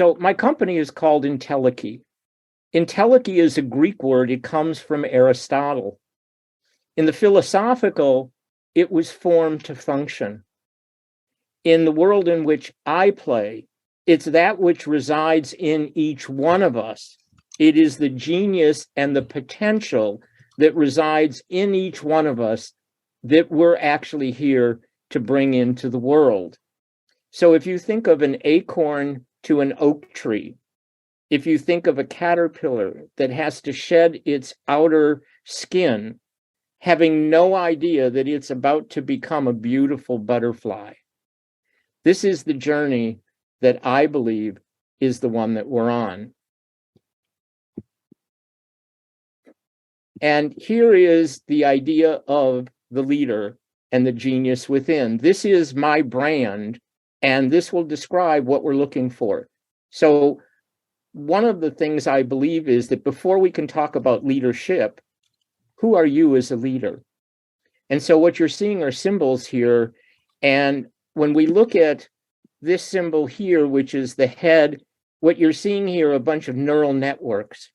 So my company is called Entelechy. Entelechy is a Greek word. It comes from Aristotle. In the philosophical, it was formed to function. In the world in which I play, it's that which resides in each one of us. It is the genius and the potential that resides in each one of us that we're actually here to bring into the world. So if you think of an acorn to an oak tree, if you think of a caterpillar that has to shed its outer skin, having no idea that it's about to become a beautiful butterfly, this is the journey that I believe is the one that we're on. And here is the idea of the leader and the genius within. This is my brand, and this will describe what we're looking for. So one of the things I believe is that before we can talk about leadership, who are you as a leader? And so what you're seeing are symbols here. And when we look at this symbol here, which is the head, what you're seeing here are a bunch of neural networks.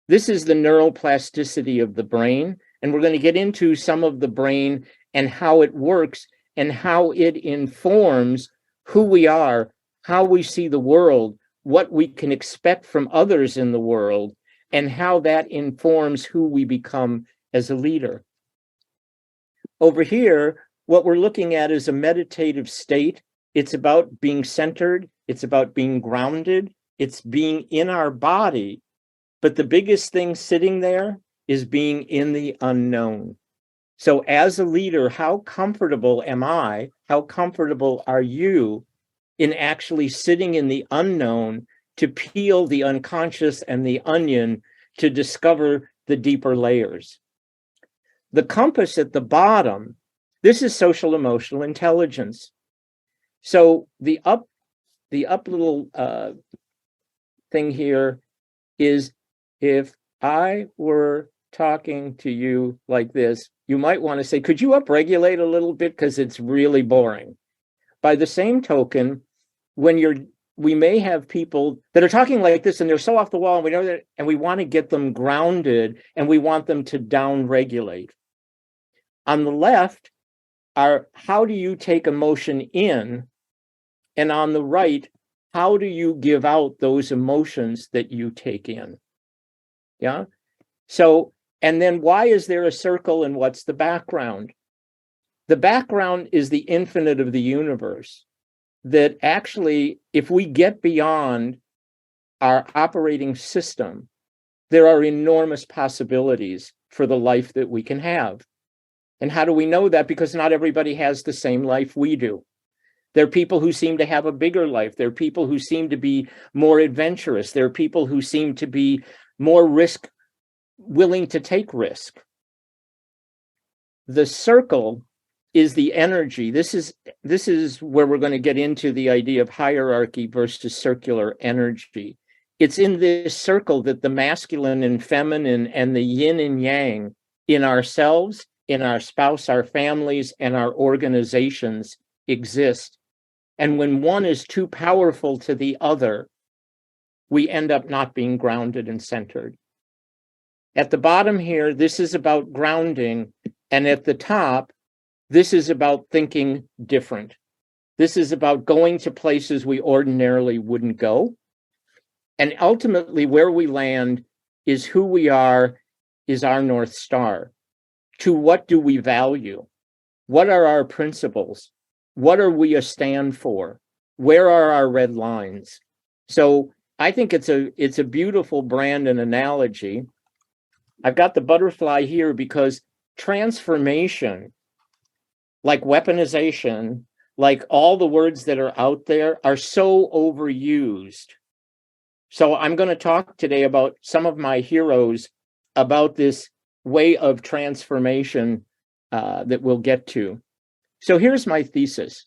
This is the neural plasticity of the brain. And we're going to get into some of the brain and how it works and how it informs who we are, how we see the world, what we can expect from others in the world, and how that informs who we become as a leader. Over here, what we're looking at is a meditative state. It's about being centered. It's about being grounded. It's being in our body. But the biggest thing sitting there is being in the unknown. So as a leader, how comfortable am I? How comfortable are you in actually sitting in the unknown to peel the unconscious and the onion to discover the deeper layers? The compass at the bottom, this is social emotional intelligence. So the up little thing here is, if I were talking to you like this, you might want to say, could you upregulate a little bit because it's really boring. By the same token, we may have people that are talking like this and they're so off the wall, and we know that, and we want to get them grounded and we want them to down regulate. On the left are, how do you take emotion in? And on the right, how do you give out those emotions that you take in? Yeah. So, and then why is there a circle and what's the background? The background is the infinite of the universe. That actually, if we get beyond our operating system, there are enormous possibilities for the life that we can have. And how do we know that? Because not everybody has the same life we do. There are people who seem to have a bigger life. There are people who seem to be more adventurous. There are people who seem to be more willing to take risk. The circle is the energy. This is where we're going to get into the idea of hierarchy versus circular energy. It's in this circle that the masculine and feminine and the yin and yang in ourselves, in our spouse, our families, and our organizations exist. And when one is too powerful to the other, we end up not being grounded and centered. At the bottom here, this is about grounding. And at the top, this is about thinking different. This is about going to places we ordinarily wouldn't go. And ultimately, where we land is who we are, is our North Star. To what do we value? What are our principles? What are we a stand for? Where are our red lines? So I think it's a beautiful brand and analogy. I've got the butterfly here because transformation, like weaponization, like all the words that are out there, are so overused. So I'm going to talk today about some of my heroes, about this way of transformation that we'll get to. So here's my thesis.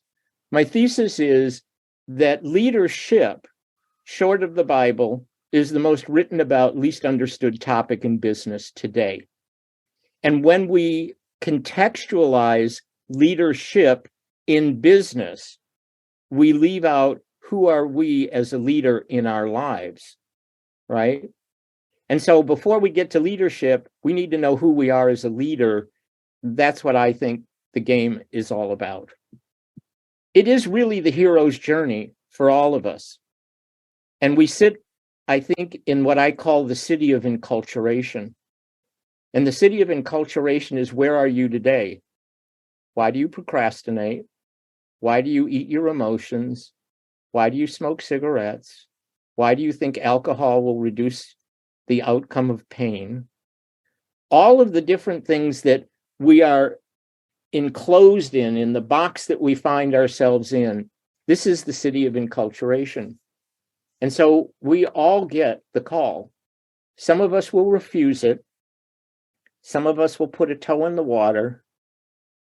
My thesis is that leadership, short of the Bible, is the most written about, least understood topic in business today. And when we contextualize leadership in business, we leave out who are we as a leader in our lives, right? And so before we get to leadership, we need to know who we are as a leader. That's what I think the game is all about. It is really the hero's journey for all of us. And we sit, I think, in what I call the city of enculturation. And the city of enculturation is, where are you today? Why do you procrastinate? Why do you eat your emotions? Why do you smoke cigarettes? Why do you think alcohol will reduce the outcome of pain? All of the different things that we are enclosed in the box that we find ourselves in, this is the city of enculturation. And so we all get the call. Some of us will refuse it. Some of us will put a toe in the water.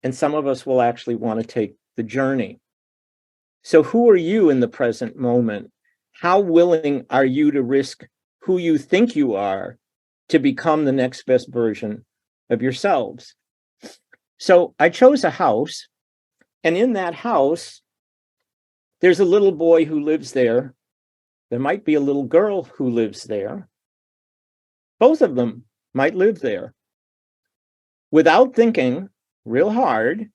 And some of us will actually want to take the journey. So who are you in the present moment? How willing are you to risk who you think you are to become the next best version of yourselves? So I chose a house, and in that house, there's a little boy who lives there. There might be a little girl who lives there. Both of them might live there. Without thinking real hard,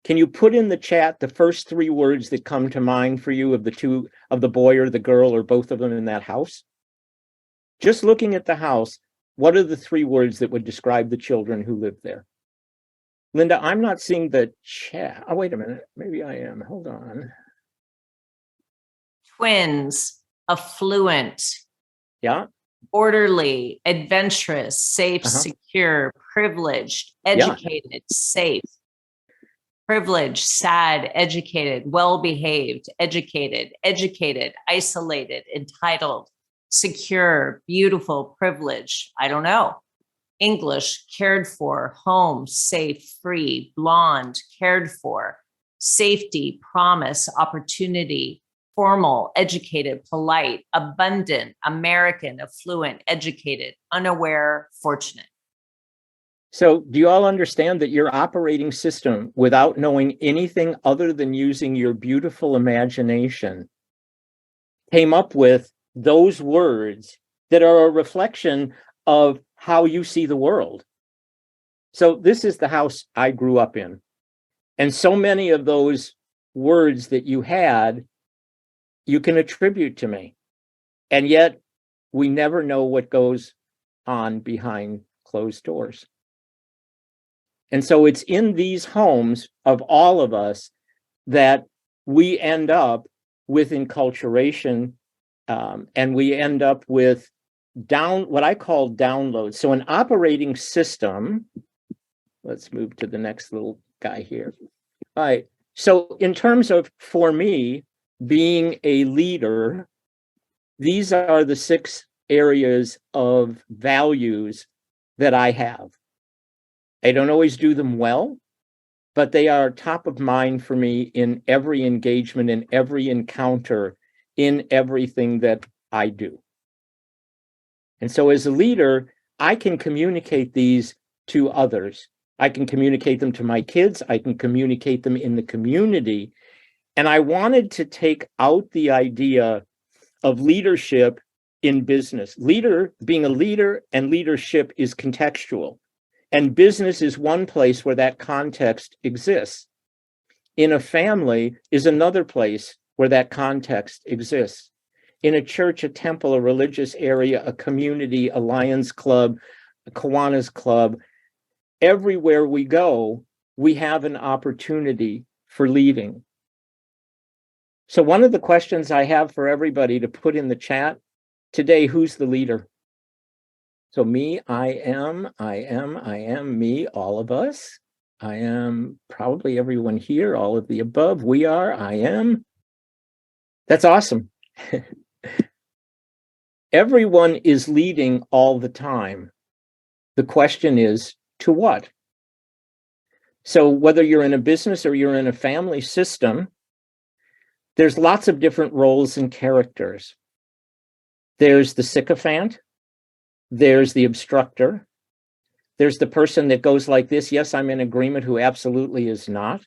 can you put in the chat the first three words that come to mind for you of the boy or the girl or both of them in that house? Just looking at the house, what are the three words that would describe the children who live there? Linda, I'm not seeing the chat. Oh, wait a minute. Maybe I am. Hold on. Twins, affluent. Yeah. Orderly, adventurous, safe, secure, privileged, educated, safe. Privileged, sad, educated, well-behaved, educated, isolated, entitled, secure, beautiful, privileged. I don't know. English, cared for, home, safe, free, blonde, cared for, safety, promise, opportunity, formal, educated, polite, abundant, American, affluent, educated, unaware, fortunate. So do you all understand that your operating system, without knowing anything other than using your beautiful imagination, came up with those words that are a reflection of how you see the world? So this is the house I grew up in. And so many of those words that you had, you can attribute to me. And yet we never know what goes on behind closed doors. And so it's in these homes of all of us that we end up with enculturation, and we end up with what I call downloads. So an operating system, let's move to the next little guy here. All right. So in terms of, for me, being a leader, these are the 6 areas of values that I have. I don't always do them well, but they are top of mind for me in every engagement, in every encounter, in everything that I do. And so as a leader, I can communicate these to others. I can communicate them to my kids. I can communicate them in the community. And I wanted to take out the idea of leadership in business. Being a leader and leadership is contextual. And business is one place where that context exists. In a family is another place where that context exists. In a church, a temple, a religious area, a community, a Lions Club, a Kiwanis Club, everywhere we go, we have an opportunity for leading. So one of the questions I have for everybody to put in the chat today, who's the leader? So me, I am me, all of us. I am probably everyone here, all of the above. We are, I am. That's awesome. Everyone is leading all the time. The question is, to what? So whether you're in a business or you're in a family system, there's lots of different roles and characters. There's the sycophant. There's the obstructor. There's the person that goes like this, yes, I'm in agreement, who absolutely is not.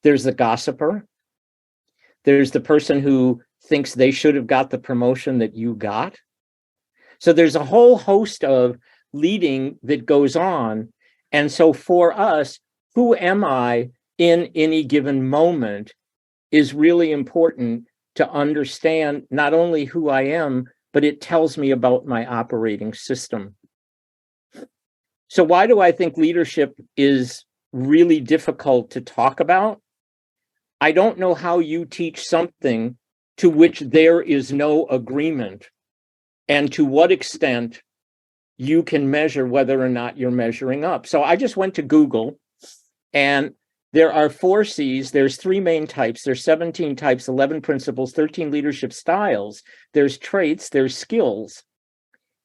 There's the gossiper. There's the person who thinks they should have got the promotion that you got. So there's a whole host of leading that goes on. And so for us, who am I in any given moment is really important to understand not only who I am, but it tells me about my operating system. So why do I think leadership is really difficult to talk about? I don't know how you teach something to which there is no agreement, and to what extent you can measure whether or not you're measuring up. So I just went to Google, and there are 4 C's. There's 3 main types. There's 17 types, 11 principles, 13 leadership styles. There's traits, there's skills.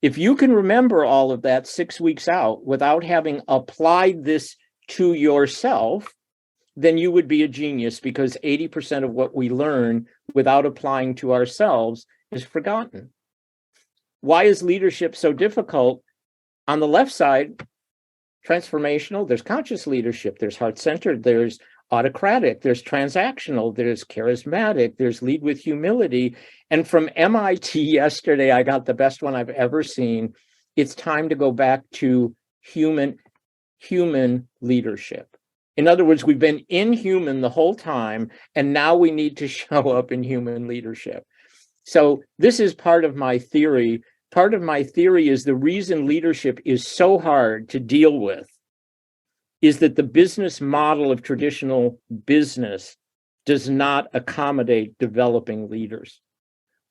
If you can remember all of that 6 weeks out without having applied this to yourself, then you would be a genius, because 80% of what we learn without applying to ourselves is forgotten. Why is leadership so difficult? On the left side, transformational, there's conscious leadership, there's heart-centered, there's autocratic, there's transactional, there's charismatic, there's lead with humility. And from MIT yesterday, I got the best one I've ever seen. It's time to go back to human leadership. In other words, we've been inhuman the whole time, and now we need to show up in human leadership. So this is part of my theory. Part of my theory is the reason leadership is so hard to deal with is that the business model of traditional business does not accommodate developing leaders.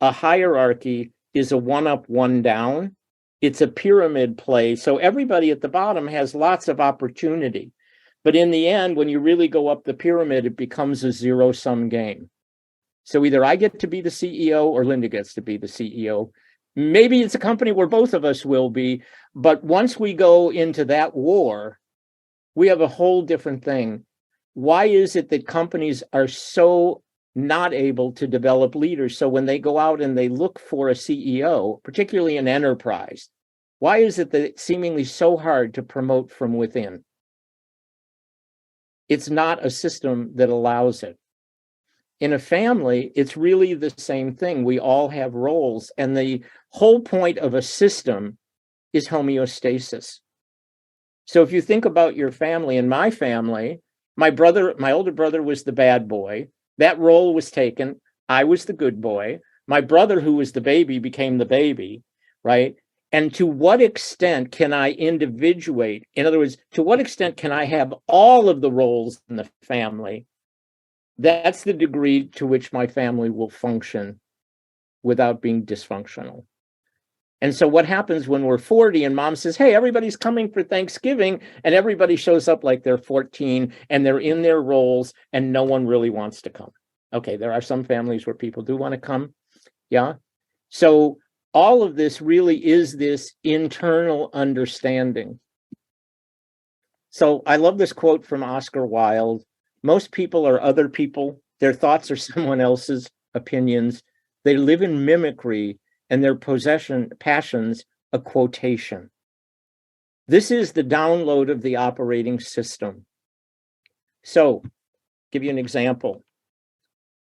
A hierarchy is a one up, one down. It's a pyramid play. So everybody at the bottom has lots of opportunity. But in the end, when you really go up the pyramid, it becomes a zero-sum game. So either I get to be the CEO or Linda gets to be the CEO. Maybe it's a company where both of us will be. But once we go into that war, we have a whole different thing. Why is it that companies are so not able to develop leaders? So when they go out and they look for a CEO, particularly an enterprise, why is it that it's seemingly so hard to promote from within? It's not a system that allows it. In a family, it's really the same thing. We all have roles, and the whole point of a system is homeostasis. So if you think about your family, in my family, my older brother was the bad boy. That role was taken. I was the good boy. My brother, who was the baby, became the baby, right? And to what extent can I individuate? In other words, to what extent can I have all of the roles in the family? That's the degree to which my family will function without being dysfunctional. And so what happens when we're 40 and mom says, hey, everybody's coming for Thanksgiving, and everybody shows up like they're 14 and they're in their roles and no one really wants to come. Okay, there are some families where people do want to come. Yeah. So all of this really is this internal understanding. So I love this quote from Oscar Wilde. Most people are other people. Their thoughts are someone else's opinions. They live in mimicry, and their passions a quotation. This is the download of the operating system. So, give you an example.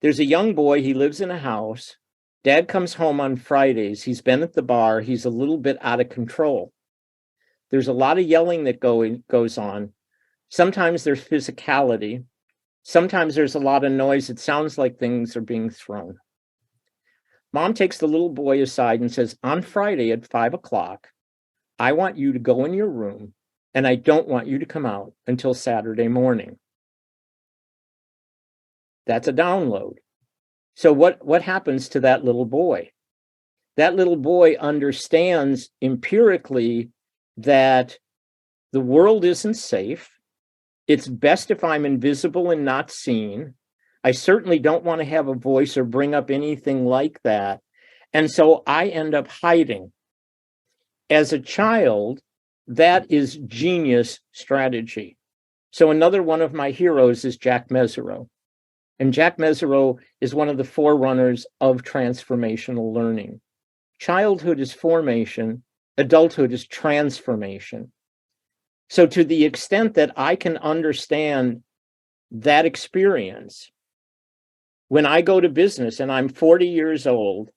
There's a young boy, he lives in a house. Dad comes home on Fridays. He's been at the bar. He's a little bit out of control. There's a lot of yelling that goes on. Sometimes there's physicality. Sometimes there's a lot of noise. It sounds like things are being thrown. Mom takes the little boy aside and says, on Friday at 5:00, I want you to go in your room, and I don't want you to come out until Saturday morning. That's a download. So what happens to that little boy? That little boy understands empirically that the world isn't safe. It's best if I'm invisible and not seen. I certainly don't want to have a voice or bring up anything like that. And so I end up hiding. As a child, that is genius strategy. So another one of my heroes is Jack Mezirow. And Jack Mezirow is one of the forerunners of transformational learning. Childhood is formation, adulthood is transformation. So to the extent that I can understand that experience, When I go to business and I'm 40 years old,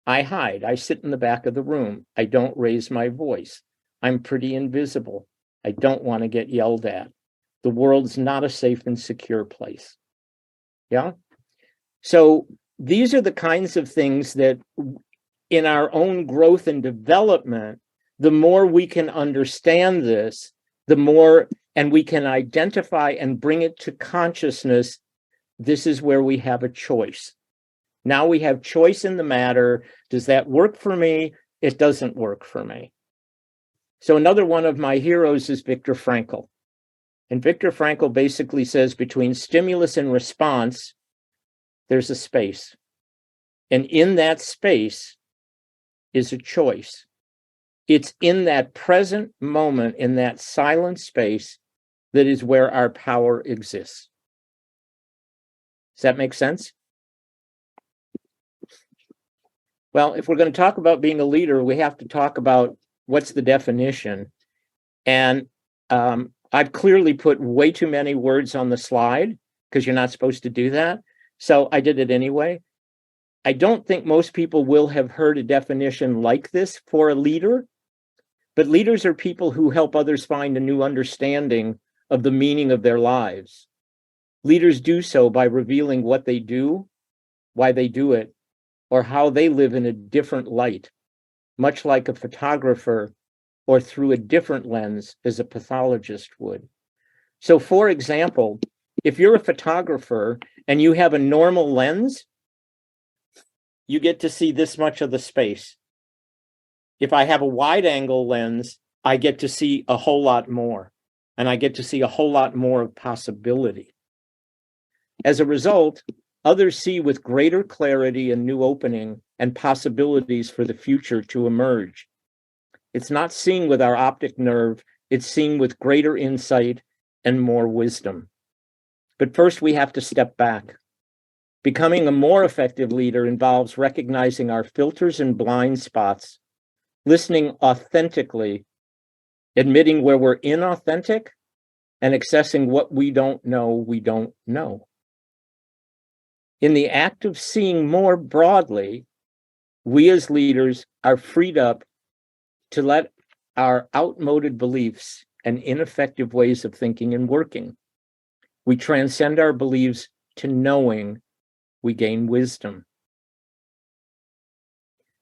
I hide. I sit in the back of the room. I don't raise my voice. I'm pretty invisible. I don't want to get yelled at. The world's not a safe and secure place. Yeah. So these are the kinds of things that in our own growth and development, the more we can understand this, the more, and we can identify and bring it to consciousness, this is where we have a choice. Now we have choice in the matter. Does that work for me? It doesn't work for me. So another one of my heroes is Viktor Frankl. And Viktor Frankl basically says between stimulus and response, there's a space. And in that space is a choice. It's in that present moment, in that silent space, that is where our power exists. Does that make sense? Well, if we're going to talk about being a leader, we have to talk about what's the definition. And I've clearly put way too many words on the slide because you're not supposed to do that. So I did it anyway. I don't think most people will have heard a definition like this for a leader, but leaders are people who help others find a new understanding of the meaning of their lives. Leaders do so by revealing what they do, why they do it, or how they live in a different light, much like a photographer or through a different lens as a pathologist would. So for example, if you're a photographer and you have a normal lens, you get to see this much of the space. If I have a wide angle lens, I get to see a whole lot more, and I get to see a whole lot more of possibility. As a result, others see with greater clarity and new opening and possibilities for the future to emerge. It's not seeing with our optic nerve, it's seeing with greater insight and more wisdom. But first, we have to step back. Becoming a more effective leader involves recognizing our filters and blind spots, listening authentically, admitting where we're inauthentic, and accessing what we don't know. In the act of seeing more broadly, we as leaders are freed up to let our outmoded beliefs and ineffective ways of thinking and working. We transcend our beliefs to knowing. We gain wisdom.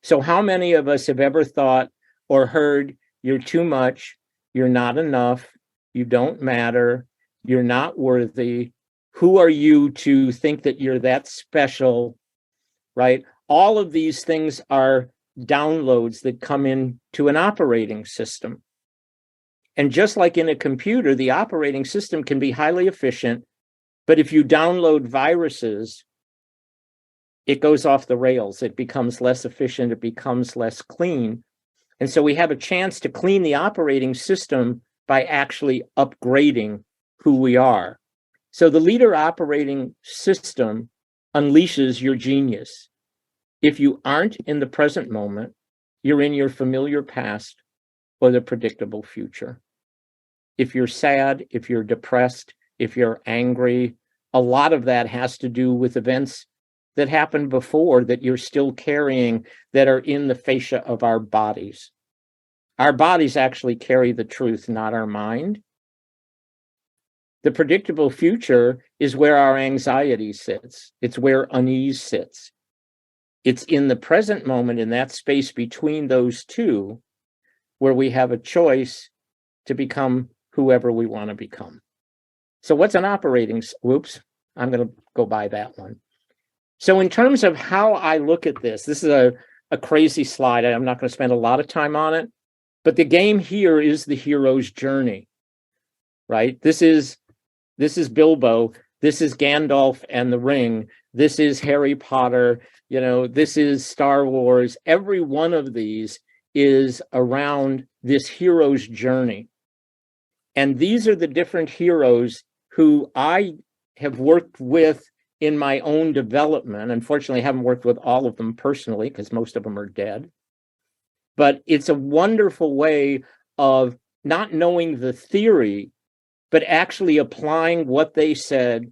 So how many of us have ever thought or heard, you're too much, you're not enough, you don't matter, you're not worthy, who are you to think that you're that special, right? All of these things are downloads that come into an operating system. And just like in a computer, the operating system can be highly efficient, but if you download viruses, it goes off the rails. It becomes less efficient. It becomes less clean. And so we have a chance to clean the operating system by actually upgrading who we are. So the leader operating system unleashes your genius. If you aren't in the present moment, you're in your familiar past or the predictable future. If you're sad, if you're depressed, if you're angry, a lot of that has to do with events that happened before that you're still carrying that are in the fascia of our bodies. Our bodies actually carry the truth, not our mind. The predictable future is where our anxiety sits. It's where unease sits. It's in the present moment, in that space between those two, where we have a choice to become whoever we want to become. So what's an operating? Whoops, I'm going to go by that one. So in terms of how I look at this, this is a crazy slide. I'm not going to spend a lot of time on it, but the game here is the hero's journey, right? This is Bilbo. This is Gandalf and the Ring. This is Harry Potter. This is Star Wars. Every one of these is around this hero's journey. And these are the different heroes who I have worked with in my own development. Unfortunately, I haven't worked with all of them personally because most of them are dead. But it's a wonderful way of not knowing the theory, but actually applying what they said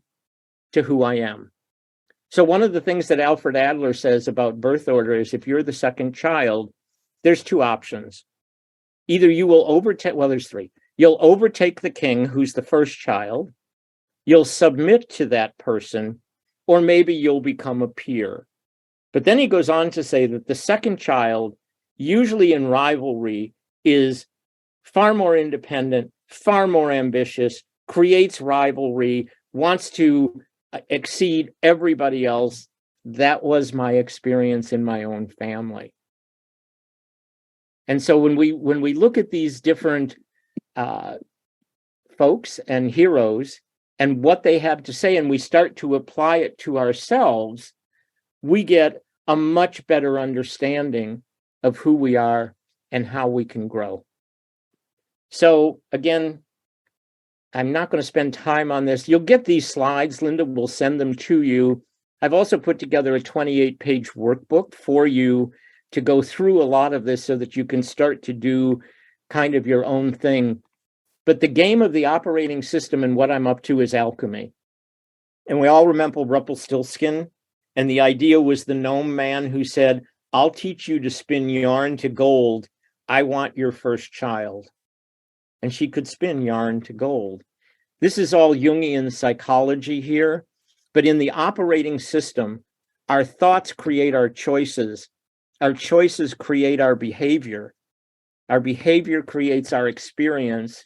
to who I am. So one of the things that Alfred Adler says about birth order is if you're the second child, there's two options. Either you will overtake, well, there's three. You'll overtake the king, who's the first child. You'll submit to that person, or maybe you'll become a peer. But then he goes on to say that the second child, usually in rivalry, is far more independent, far more ambitious, creates rivalry, wants to exceed everybody else. That was my experience in my own family. And so when we look at these different folks and heroes and what they have to say, and we start to apply it to ourselves, we get a much better understanding of who we are and how we can grow. So again, I'm not going to spend time on this. You'll get these slides. Linda will send them to you. I've also put together a 28-page workbook for you to go through a lot of this so that you can start to do kind of your own thing. But the game of the operating system and what I'm up to is alchemy. And we all remember Rumpelstiltskin. And the idea was the gnome man who said, I'll teach you to spin yarn to gold. I want your first child. And she could spin yarn to gold. This is all Jungian psychology here. But in the operating system, our thoughts create our choices. Our choices create our behavior. Our behavior creates our experience.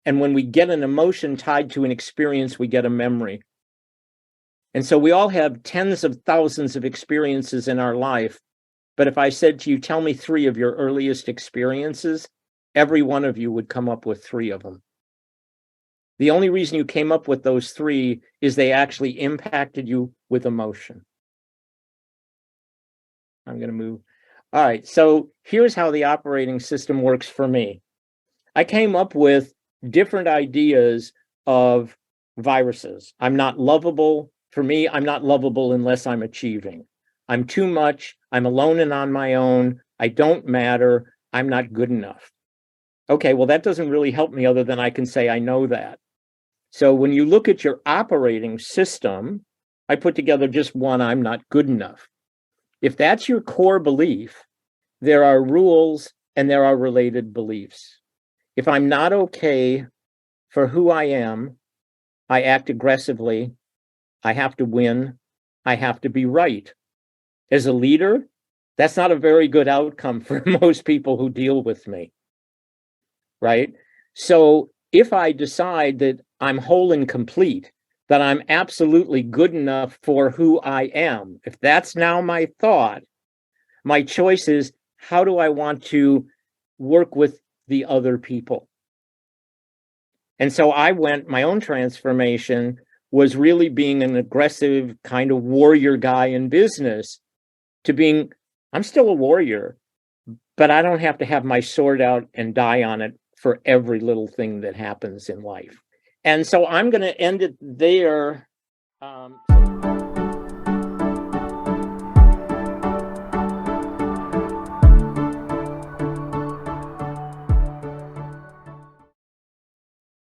And when we get an emotion tied to an experience, we get a memory. And so we all have tens of thousands of experiences in our life. But if I said to you, tell me 3 of your earliest experiences, every one of you would come up with 3 of them. The only reason you came up with those 3 is they actually impacted you with emotion. I'm going to move. All right, so here's how the operating system works for me. I came up with different ideas of viruses. I'm not lovable. For me, I'm not lovable unless I'm achieving. I'm too much. I'm alone and on my own. I don't matter. I'm not good enough. Okay, well, that doesn't really help me other than I can say I know that. So when you look at your operating system, I put together just one, I'm not good enough. If that's your core belief, there are rules and there are related beliefs. If I'm not okay for who I am, I act aggressively. I have to win. I have to be right. As a leader, that's not a very good outcome for most people who deal with me, right? So if I decide that I'm whole and complete, that I'm absolutely good enough for who I am, if that's now my thought, my choice is, how do I want to work with the other people? And so my own transformation was really being an aggressive kind of warrior guy in business to being, I'm still a warrior, but I don't have to have my sword out and die on it for every little thing that happens in life. And so I'm going to end it there.